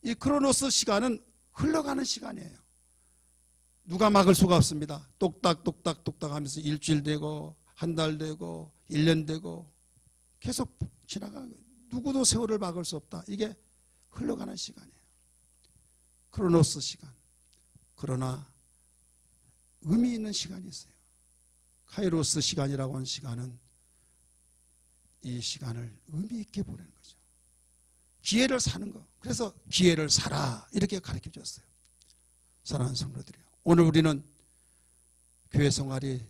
S1: 이 크로노스 시간은 흘러가는 시간이에요. 누가 막을 수가 없습니다. 똑딱 하면서 일주일 되고 한 달 되고 1년 되고 계속 지나가고 누구도 세월을 막을 수 없다. 이게 흘러가는 시간이에요. 크로노스 시간. 그러나 의미 있는 시간이 있어요. 카이로스 시간이라고 하는 시간은 이 시간을 의미 있게 보내는 거죠. 기회를 사는 거. 그래서 기회를 살아 이렇게 가르쳐 줬어요. 사랑하는 성도들이요. 오늘 우리는 교회 생활이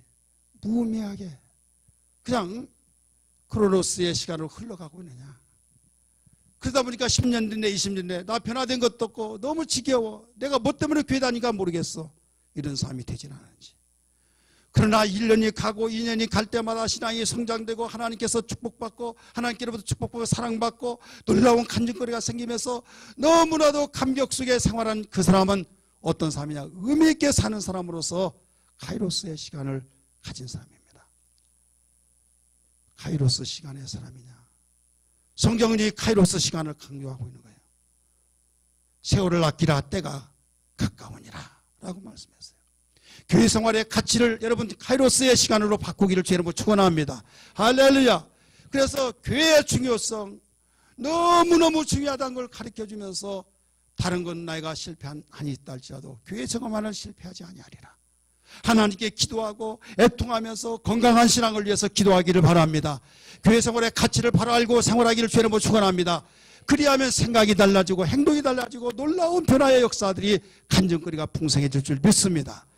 S1: 무의미하게 그냥 크로노스의 시간으로 흘러가고 있느냐. 그러다 보니까 10년 됐네 20년 됐네 나 변화된 것도 없고 너무 지겨워. 내가 뭐 때문에 교회 다니까 모르겠어. 이런 삶이 되진 않은지. 그러나 1년이 가고 2년이 갈 때마다 신앙이 성장되고 하나님께서 축복받고 하나님께로부터 축복받고 사랑받고 놀라운 간증거리가 생기면서 너무나도 감격 속에 생활한 그 사람은 어떤 사람이냐? 의미 있게 사는 사람으로서 카이로스의 시간을 가진 사람입니다. 카이로스 시간의 사람이냐? 성경은 이 카이로스 시간을 강조하고 있는 거예요. 세월을 아끼라 때가 가까우니라 라고 말씀했어요. 교회 생활의 가치를 여러분 카이로스의 시간으로 바꾸기를 주의 이름으로 축원합니다. 할렐루야. 그래서 교회의 중요성 너무너무 중요하다는 걸 가르쳐주면서 다른 건 나이가 실패한 한이 있다 할지라도 교회 생활만은 실패하지 아니하리라. 하나님께 기도하고 애통하면서 건강한 신앙을 위해서 기도하기를 바랍니다. 교회 생활의 가치를 바로 알고 생활하기를 주의 이름으로 축원합니다. 그리하면 생각이 달라지고 행동이 달라지고 놀라운 변화의 역사들이 간증거리가 풍성해질 줄 믿습니다.